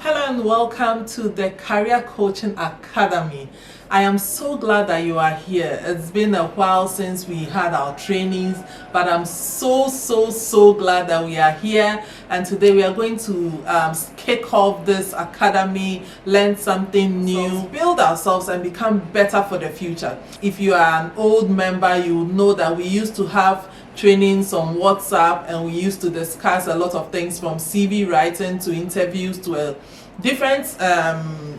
Hello and welcome to the Career Coaching Academy. I am so glad that you are here. It's been a while since we had our trainings, but I'm so glad that we are here. And today we are going to kick off this academy, learn something new, build ourselves and become better for the future. If you are an old member, you know that we used to have trainings on WhatsApp and we used to discuss a lot of things from CV writing to interviews to different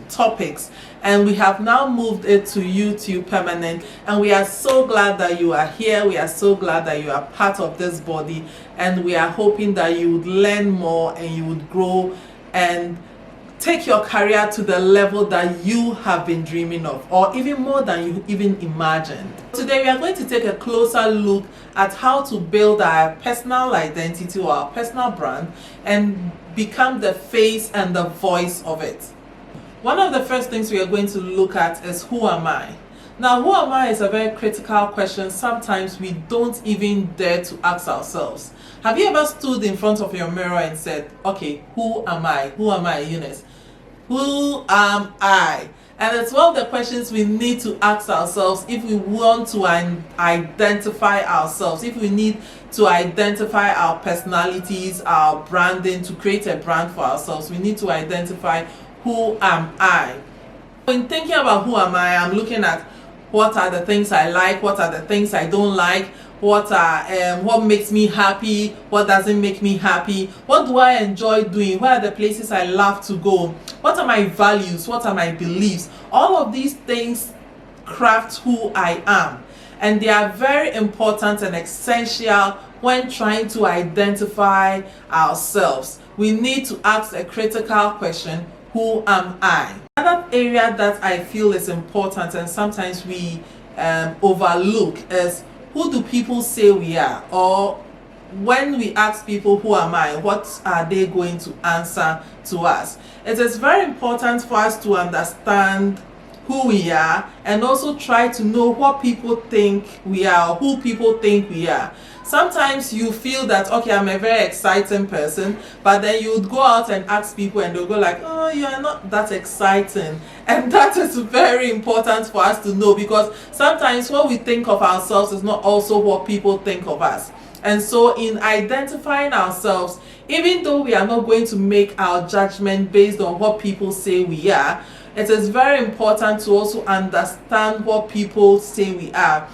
topics, and we have now moved it to YouTube permanent, and we are so glad that you are here. We are so glad that you are part of this body, and we are hoping that you would learn more and you would grow and take your career to the level that you have been dreaming of, or even more than you even imagined. Today we are going to take a closer look at how to build our personal identity or our personal brand and become the face and the voice of it. One of the first things we are going to look at is, who am I? Now, who am I is a very critical question. Sometimes we don't even dare to ask ourselves. Have you ever stood in front of your mirror and said, okay, who am I? Who am I, Eunice? Who am I? And it's one of the questions we need to ask ourselves if we want to identify ourselves, if we need to identify our personalities, our branding, to create a brand for ourselves. We need to identify, who am I? When thinking about who am I, I'm looking at what are the things I like, what are the things I don't like, what makes me happy, what doesn't make me happy, what do I enjoy doing, where are the places I love to go, what are my values, what are my beliefs. All of these things craft who I am, and they are very important and essential when trying to identify ourselves. We need to ask a critical question: who am I? Another area that I feel is important and sometimes we overlook is, who do people say we are? Or when we ask people, who am I, what are they going to answer to us? It is very important for us to understand who we are and also try to know what people think we are, or who people think we are. Sometimes you feel that, okay, I'm a very exciting person, but then you would go out and ask people and they'll go like, oh, you are not that exciting. And that is very important for us to know, because sometimes what we think of ourselves is not also what people think of us. And so in identifying ourselves, even though we are not going to make our judgment based on what people say we are, it is very important to also understand what people say we are,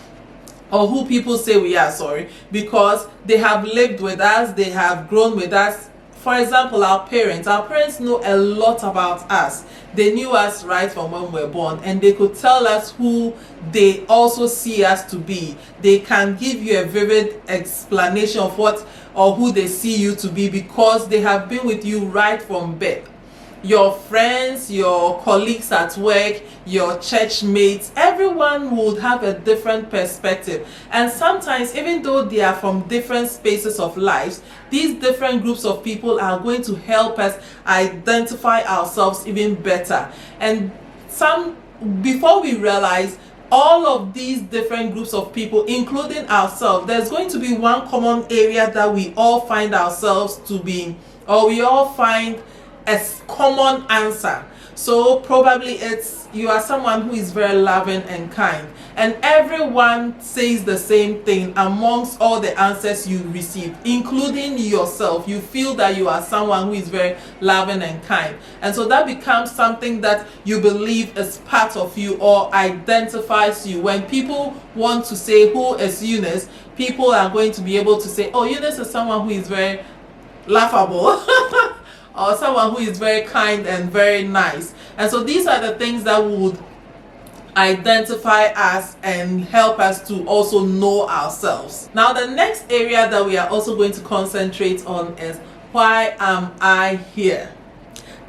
or who people say we are, because they have lived with us, they have grown with us. For example, our parents know a lot about us. They knew us right from when we were born, and they could tell us who they also see us to be. They can give you a vivid explanation of what or who they see you to be, because they have been with you right from birth. Your friends, your colleagues at work, your church mates, everyone would have a different perspective. And sometimes, even though they are from different spaces of life, these different groups of people are going to help us identify ourselves even better. And before we realize, all of these different groups of people, including ourselves, there's going to be one common area that we all find ourselves to be, or we all find a common answer. So probably it's, you are someone who is very loving and kind, and everyone says the same thing amongst all the answers you receive, including yourself. You feel that you are someone who is very loving and kind, and so that becomes something that you believe is part of you or identifies you. When people want to say, who is Eunice, people are going to be able to say, oh, Eunice is someone who is very laughable or someone who is very kind and very nice. And so these are the things that would identify us and help us to also know ourselves. Now, the next area that we are also going to concentrate on is, why am I here?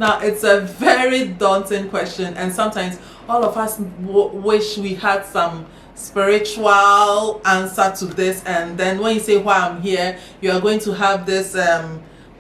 Now, it's a very daunting question, and sometimes all of us wish we had some spiritual answer to this. And then when you say why I'm here, you are going to have this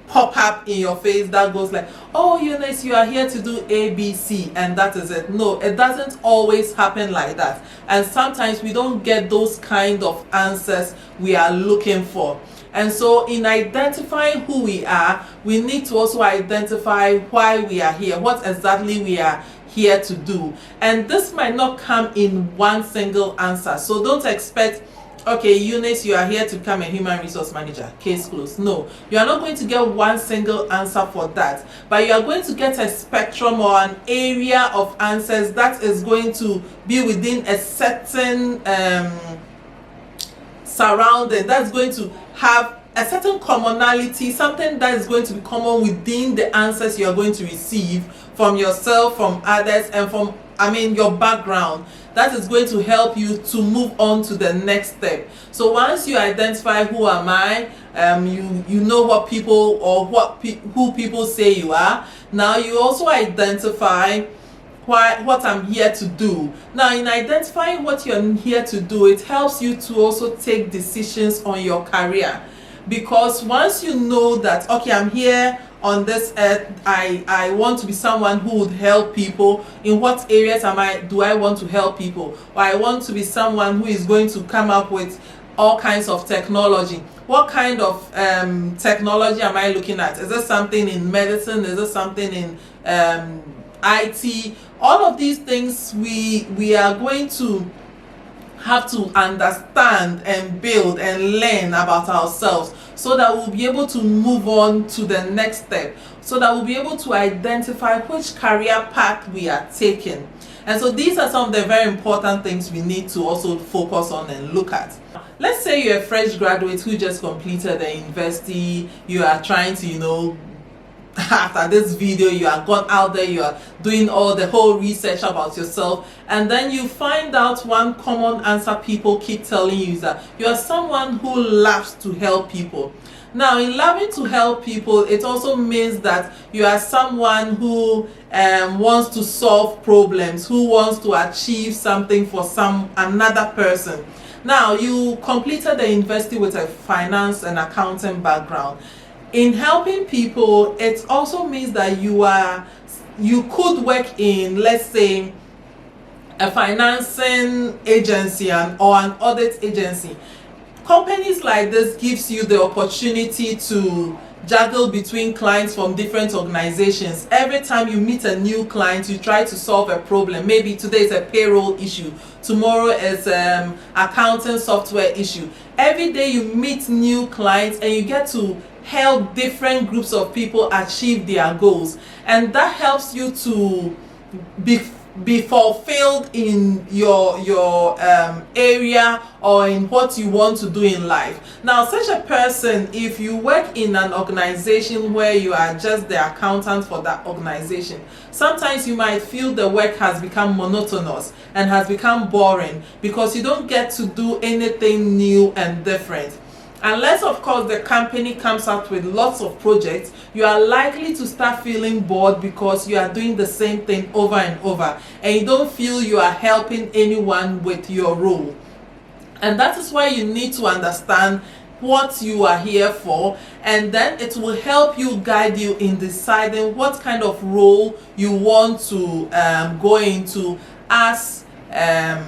pop up in your face that goes like, oh, Eunice, you are here to do ABC, and that is it. No, it doesn't always happen like that, and sometimes we don't get those kind of answers we are looking for. And so in identifying who we are, we need to also identify why we are here, what exactly we are here to do. And this might not come in one single answer. So don't expect, okay, Eunice, you are here to become a human resource manager, case closed. No, you are not going to get one single answer for that, but you are going to get a spectrum or an area of answers that is going to be within a certain surrounding, that's going to have a certain commonality, something that is going to be common within the answers you are going to receive from yourself, from others, and from, your background. That is going to help you to move on to the next step. So once you identify who am I, you know what people or who people say you are. Now you also identify what I'm here to do. Now in identifying what you're here to do, it helps you to also take decisions on your career. Because once you know that, okay, I'm here on this earth, I want to be someone who would help people. In what areas do I want to help people? Or I want to be someone who is going to come up with all kinds of technology. What kind of technology am I looking at? Is there something in medicine? Is there something in IT? All of these things we are going to have to understand and build and learn about ourselves, so that we'll be able to move on to the next step, so that we'll be able to identify which career path we are taking. And so these are some of the very important things we need to also focus on and look at. Let's say you're a fresh graduate who just completed the university. You are trying to, after this video, you are gone out there, you are doing all the whole research about yourself, and then you find out one common answer people keep telling you is that you are someone who loves to help people. Now in loving to help people, it also means that you are someone who wants to solve problems, who wants to achieve something for another person. Now you completed the university with a finance and accounting background. In helping people, it also means that you could work in, let's say, a financing agency or an audit agency. Companies like this gives you the opportunity to juggle between clients from different organizations. Every time you meet a new client, you try to solve a problem. Maybe today is a payroll issue, tomorrow is accounting software issue. Every day you meet new clients and you get to help different groups of people achieve their goals, and that helps you to be fulfilled in your area or in what you want to do in life. Now such a person, if you work in an organization where you are just the accountant for that organization, sometimes you might feel the work has become monotonous and has become boring because you don't get to do anything new and different. Unless, of course, the company comes out with lots of projects, you are likely to start feeling bored because you are doing the same thing over and over, and you don't feel you are helping anyone with your role. And that is why you need to understand what you are here for, and then it will help you, guide you in deciding what kind of role you want to go into as a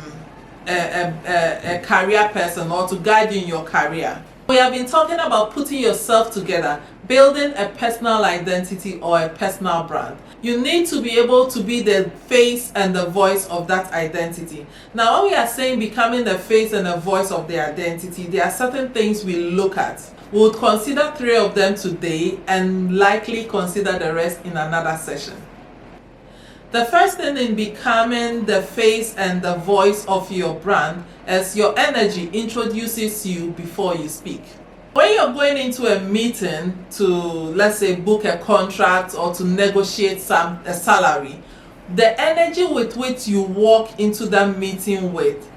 career person, or to guide you in your career. We have been talking about putting yourself together, building a personal identity or a personal brand. You need to be able to be the face and the voice of that identity. Now, when we are saying becoming the face and the voice of the identity, there are certain things we look at. We would consider 3 of them today and likely consider the rest in another session. The first thing in becoming the face and the voice of your brand is your energy introduces you before you speak. When you're going into a meeting to, let's say, book a contract or to negotiate a salary, the energy with which you walk into that meeting with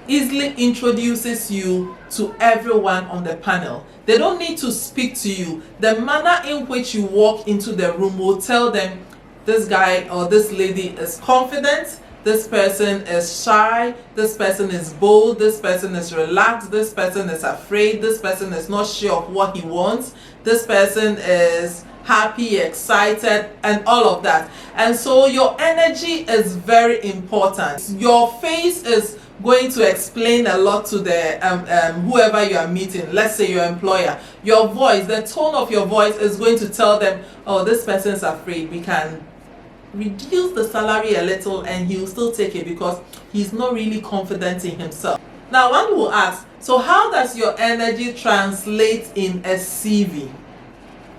easily introduces you to everyone on the panel. They don't need to speak to you. The manner in which you walk into the room will tell them, this guy or this lady is confident, this person is shy, this person is bold, this person is relaxed, this person is afraid, this person is not sure of what he wants, this person is happy, excited, and all of that. And so your energy is very important. Your face is going to explain a lot to the whoever you are meeting. Let's say your employer. Your voice, the tone of your voice is going to tell them, oh, this person is afraid. We can reduce the salary a little and he'll still take it because he's not really confident in himself. Now one will ask, so how does your energy translate in a CV?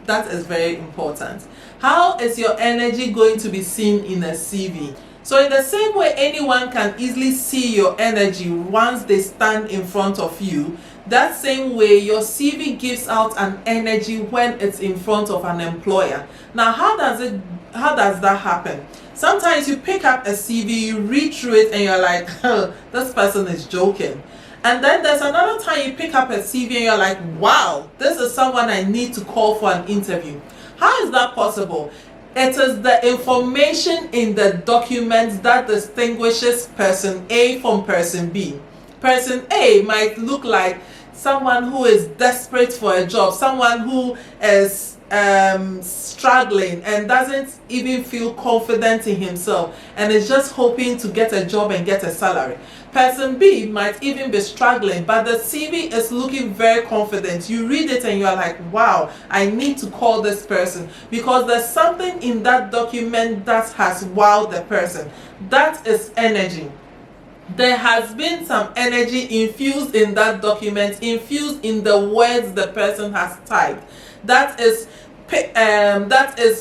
That is very important. How is your energy going to be seen in a CV? So in the same way anyone can easily see your energy once they stand in front of you, that same way your CV gives out an energy when it's in front of an employer. Now how does that happen? Sometimes you pick up a CV, you read through it and you're like, oh, this person is joking. And then there's another time you pick up a CV and you're like, wow, this is someone I need to call for an interview. How is that possible? It is the information in the documents that distinguishes person A from person B. Person A might look like someone who is desperate for a job, someone who is struggling and doesn't even feel confident in himself and is just hoping to get a job and get a salary. Person B might even be struggling, but the CV is looking very confident. You read it and you're like, wow, I need to call this person because there's something in that document that has wowed the person. That is energy. There has been some energy infused in that document, infused in the words the person has typed. That is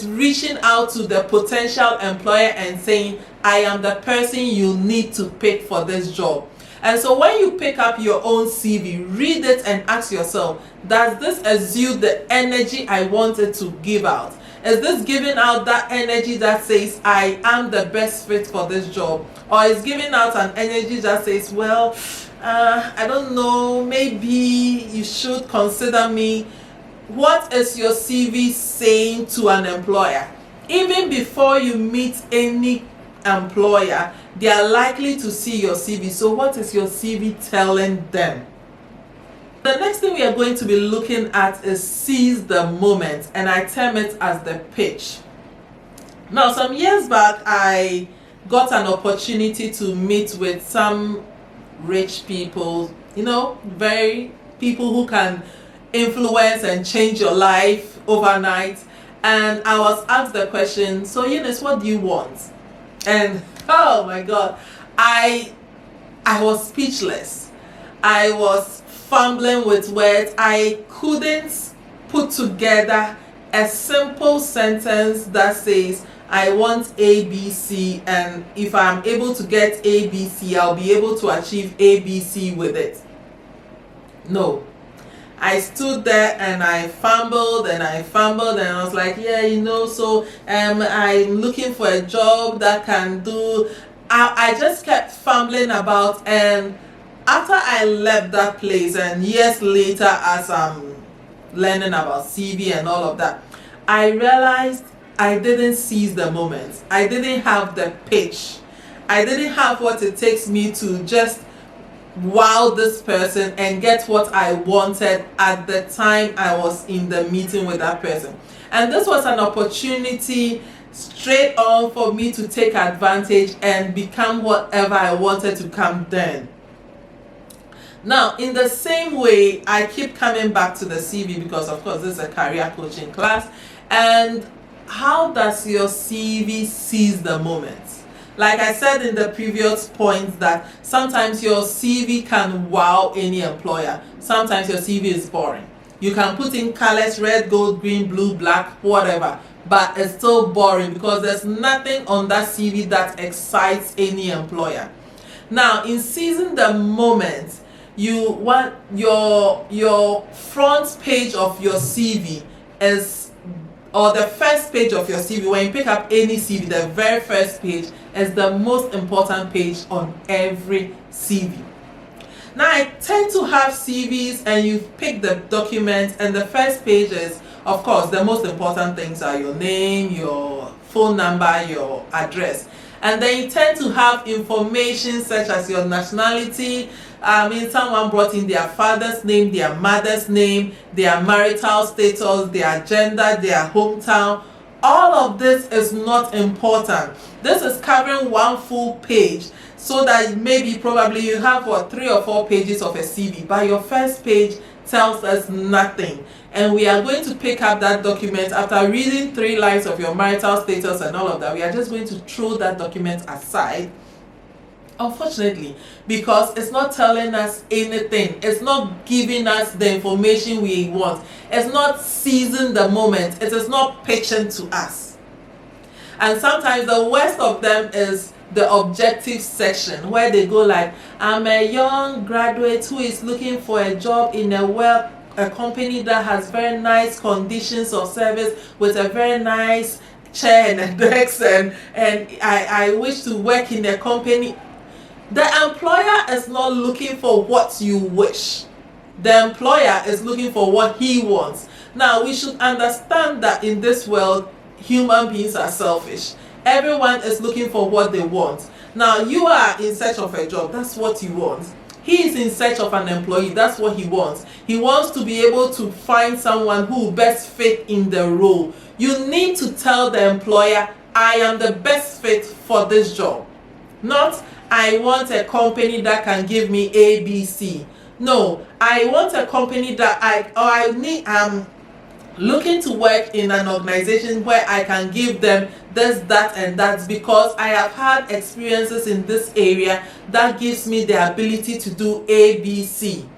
reaching out to the potential employer and saying, I am the person you need to pick for this job. And so when you pick up your own CV, read it and ask yourself, does this exude the energy I wanted to give out? Is this giving out that energy that says, I am the best fit for this job? Or is giving out an energy that says, well, I don't know, maybe you should consider me? What is your CV saying to an employer? Even before you meet any employer, they are likely to see your CV. So what is your CV telling them? The next thing we are going to be looking at is seize the moment, and I term it as the pitch. Now, some years back, I got an opportunity to meet with some rich people, very people who can influence and change your life overnight. And I was asked the question, so Eunice, what do you want? And oh my God, I was speechless. I was fumbling with words. I couldn't put together a simple sentence that says, I want ABC, and if I'm able to get ABC, I'll be able to achieve ABC with it. No. I stood there and I fumbled and I was like, yeah, so I'm looking for a job that can do. I just kept fumbling about, and after I left that place and years later as I'm learning about CV and all of that, I realized I didn't seize the moment. I didn't have the pitch. I didn't have what it takes me to just wow this person and get what I wanted at the time I was in the meeting with that person. And this was an opportunity straight on for me to take advantage and become whatever I wanted to become then. Now, in the same way, I keep coming back to the CV because, of course, this is a career coaching class. And how does your CV seize the moment? Like I said in the previous points, that sometimes your CV can wow any employer. Sometimes your CV is boring. You can put in colors, red, gold, green, blue, black, whatever, but it's still boring because there's nothing on that CV that excites any employer. Now, in seizing the moment, you want your front page of your CV or the first page of your CV. When you pick up any CV, the very first page is the most important page on every CV. Now, I tend to have CVs and you pick the document, and the first page is, of course, the most important things are your name, your phone number, your address. And then you tend to have information such as your nationality. Someone brought in their father's name, their mother's name, their marital status, their gender, their hometown. All of this is not important. This is covering one full page. so that maybe probably you have 3 or 4 pages of a CV, but your first page tells us nothing. And we are going to pick up that document after reading 3 lines of your marital status and all of that. We are just going to throw that document aside, unfortunately, because it's not telling us anything. It's not giving us the information we want. It's not seizing the moment. It is not pitching to us. And sometimes the worst of them is the objective section, where they go like, I'm a young graduate who is looking for a job in a company that has very nice conditions of service with a very nice chair and a desk, and I wish to work in a company. The employer is not looking for what you wish. The employer is looking for what he wants. Now, we should understand that in this world, human beings are selfish. Everyone is looking for what they want. Now, you are in search of a job. That's what you want. He is in search of an employee. That's what he wants. He wants to be able to find someone who will best fit in the role. You need to tell the employer, I am the best fit for this job. Not, I want a company that can give me A, B, C. No, I want a company that I'm looking to work in an organization where I can give them this, that, and that, because I have had experiences in this area that gives me the ability to do A, B, C.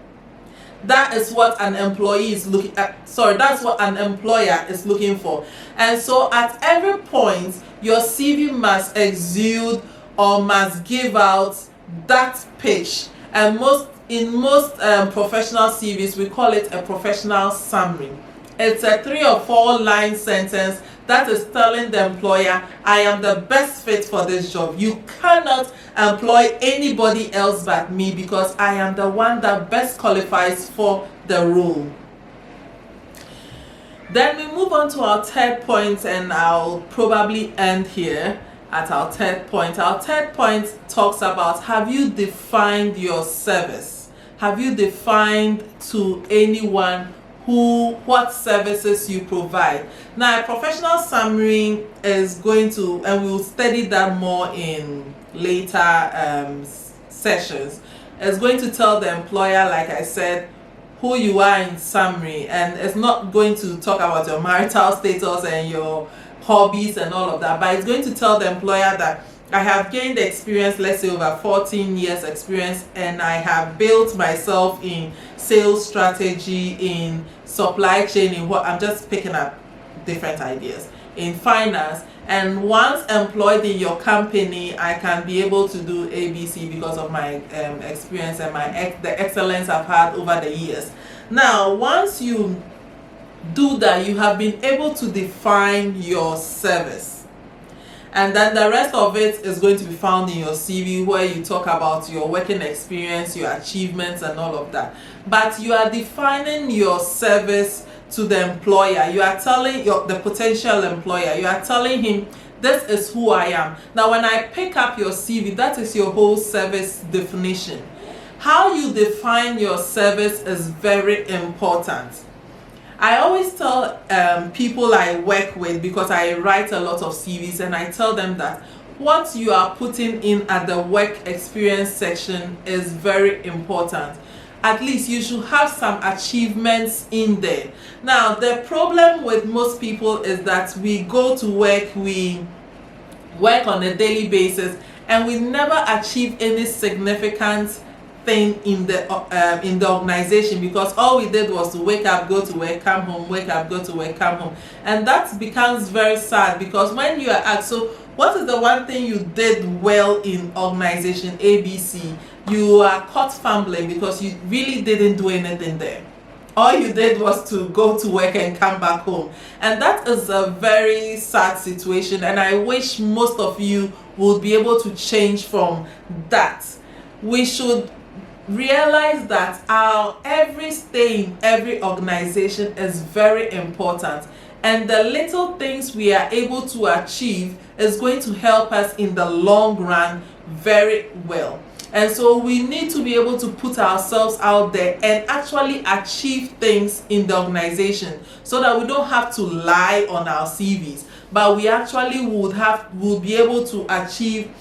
That is what an employee is looking at. That's what an employer is looking for. And so at every point, your CV must exude or must give out that pitch. And in most professional CVs, we call it a professional summary. It's a 3 or 4 line sentence that is telling the employer, I am the best fit for this job. You cannot employ anybody else but me, because I am the one that best qualifies for the role. Then we move on to our third point, and I'll probably end here at our third point. Our third point talks about, have you defined your service? Have you defined to anyone what services you provide? Now, a professional summary is going to, and we'll study that more in later sessions, is going to tell the employer, like I said, who you are in summary, and it's not going to talk about your marital status and your hobbies and all of that, but it's going to tell the employer that I have gained experience, let's say over 14 years experience, and I have built myself in sales strategy, in supply chain, in what I'm just picking up different ideas, in finance, and once employed in your company, I can be able to do ABC because of my experience and the excellence I've had over the years. Now, once you do that, you have been able to define your service. And then the rest of it is going to be found in your CV, where you talk about your working experience, your achievements, and all of that. But you are defining your service to the employer. You are telling the potential employer, you are telling him, this is who I am. Now, when I pick up your CV, that is your whole service definition. How you define your service is very important. I always tell people I work with, because I write a lot of CVs, and I tell them that what you are putting in at the work experience section is very important. At least you should have some achievements in there. Now, the problem with most people is that we go to work, we work on a daily basis, and we never achieve any significant thing in the organization, because all we did was to wake up, go to work, come home, wake up, go to work, come home. And that becomes very sad, because when you are asked, so what is the one thing you did well in organization ABC, you are caught fumbling because you really didn't do anything there. All you did was to go to work and come back home. And that is a very sad situation, and I wish most of you would be able to change from that. We should realize that our every stay in every organization is very important, and the little things we are able to achieve is going to help us in the long run very well. And so we need to be able to put ourselves out there and actually achieve things in the organization, so that we don't have to lie on our CVs, but we actually would be able to achieve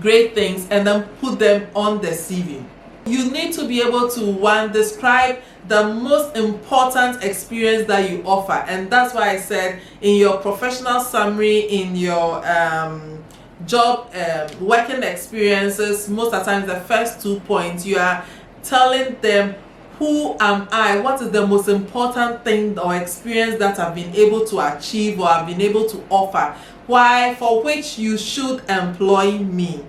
great things and then put them on the CV. You need to be able to, one, describe the most important experience that you offer. And that's why I said in your professional summary, in your job working experiences, most of the times the first 2 points, you are telling them, who am I? What is the most important thing or experience that I've been able to achieve or I've been able to offer? Why, for which you should employ me.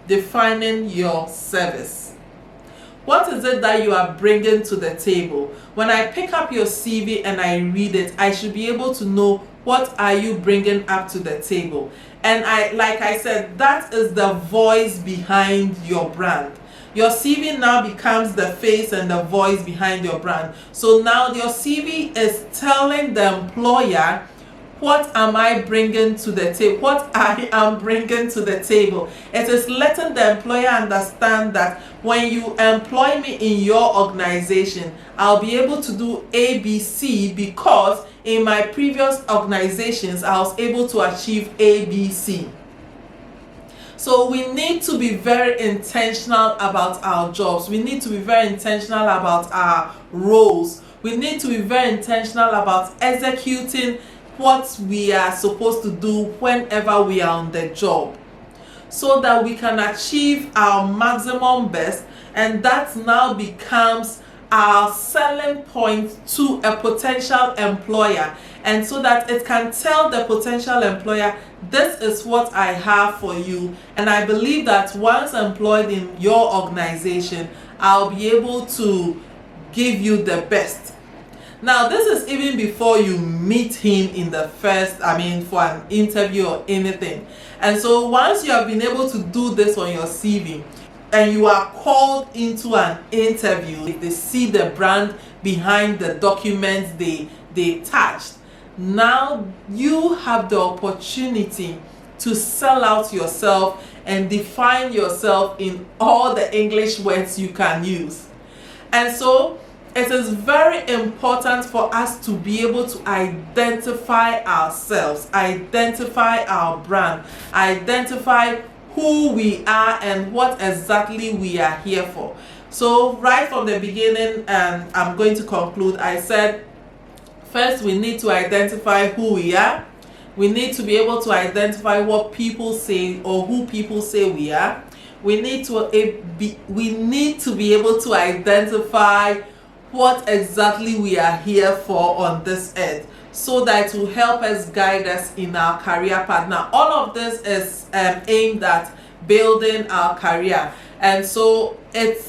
Defining your service. What is it that you are bringing to the table? When I pick up your CV and I read it, I should be able to know what are you bringing up to the table. And like I said, that is the voice behind your brand. Your CV now becomes the face and the voice behind your brand. So now your CV is telling the employer, what am I bringing to the table? What I am bringing to the table. It is letting the employer understand that when you employ me in your organization, I'll be able to do ABC because in my previous organizations, I was able to achieve ABC. So we need to be very intentional about our jobs. We need to be very intentional about our roles. We need to be very intentional about executing what we are supposed to do whenever we are on the job, so that we can achieve our maximum best, and that now becomes our selling point to a potential employer, and so that it can tell the potential employer, this is what I have for you, and I believe that once employed in your organization, I'll be able to give you the best. Now, this is even before you meet him in the first, for an interview or anything. And so once you have been able to do this on your CV and you are called into an interview, they see the brand behind the documents they touched. Now you have the opportunity to sell out yourself and define yourself in all the English words you can use. And so it is very important for us to be able to identify ourselves, identify our brand, identify who we are and what exactly we are here for. So right from the beginning, and I'm going to conclude, I said, first we need to identify who we are. We need to be able to identify what people say or who people say we are. We need to be able to identify what exactly we are here for on this earth, so that it will help us guide us in our career path. Now, all of this is aimed at building our career, and so it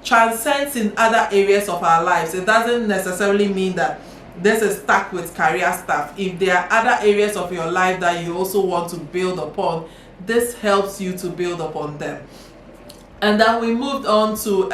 transcends in other areas of our lives. It doesn't necessarily mean that this is stuck with career stuff. If there are other areas of your life that you also want to build upon, this helps you to build upon them. And then we moved on to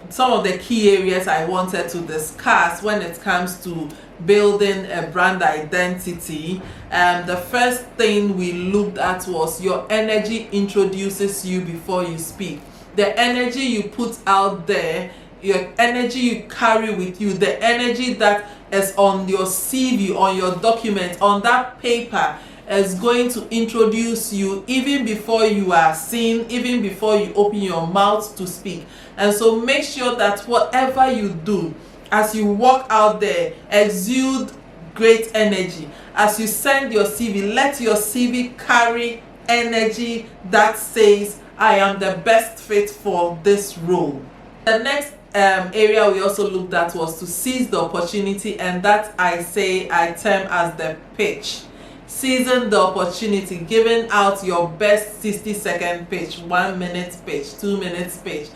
some of the key areas I wanted to discuss when it comes to building a brand identity. The first thing we looked at was your energy introduces you before you speak. The energy you put out there, your energy you carry with you, the energy that is on your CV, on your document, on that paper, is going to introduce you even before you are seen, even before you open your mouth to speak. And so make sure that whatever you do, as you walk out there, exude great energy. As you send your CV, let your CV carry energy that says, I am the best fit for this role. The next area we also looked at was to seize the opportunity, and that I term as the pitch. Seizing the opportunity, giving out your best 60-second pitch, 1 minute pitch, 2 minutes pitch.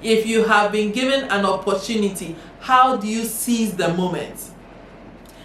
If you have been given an opportunity, how do you seize the moment?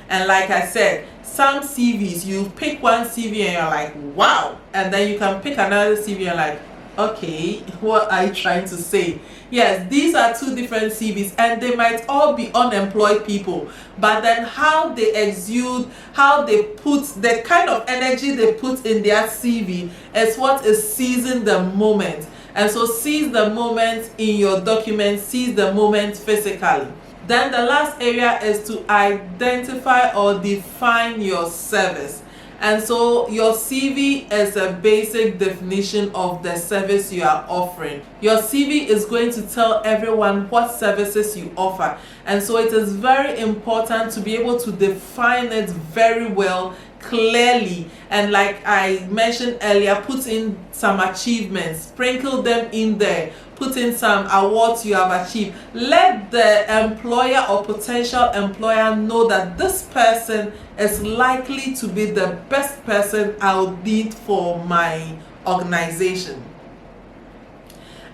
And like I said, some CVs, you pick one CV and you're like, wow, and then you can pick another CV and like, okay, what are you trying to say? Yes, these are two different CVs and they might all be unemployed people, but then how they exude, how they put, the kind of energy they put in their CV is what is seizing the moment. And so seize the moment in your document, seize the moment physically. Then the last area is to identify or define your service. And so your CV is a basic definition of the service you are offering. Your CV is going to tell everyone what services you offer. And so it is very important to be able to define it very well, clearly, and like I mentioned earlier, put in some achievements, sprinkle them in there, put in some awards you have achieved. Let the employer or potential employer know that this person is likely to be the best person I'll need for my organization.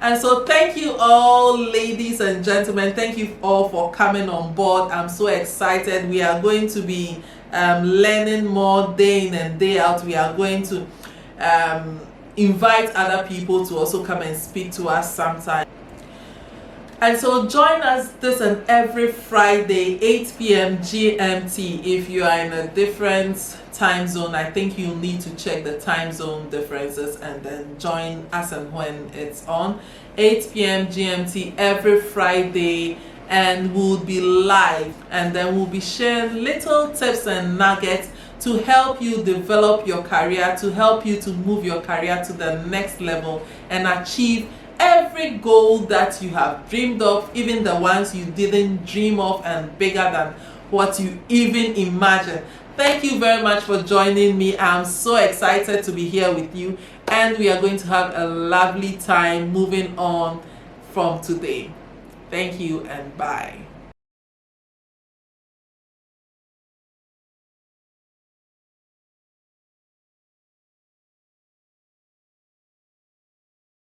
And so thank you all, ladies and gentlemen. Thank you all for coming on board. I'm so excited. We are going to be learning more day in and day out. We are going to invite other people to also come and speak to us sometime. And so join us this and every Friday, 8 p.m. GMT. If you are in a different time zone, I think you need to check the time zone differences and then join us and when it's on. 8 p.m. GMT every Friday, and we'll be live, and then we'll be sharing little tips and nuggets to help you develop your career, to help you to move your career to the next level and achieve every goal that you have dreamed of, even the ones you didn't dream of and bigger than what you even imagined. Thank you very much for joining me. I'm so excited to be here with you, and we are going to have a lovely time moving on from today. Thank you and bye.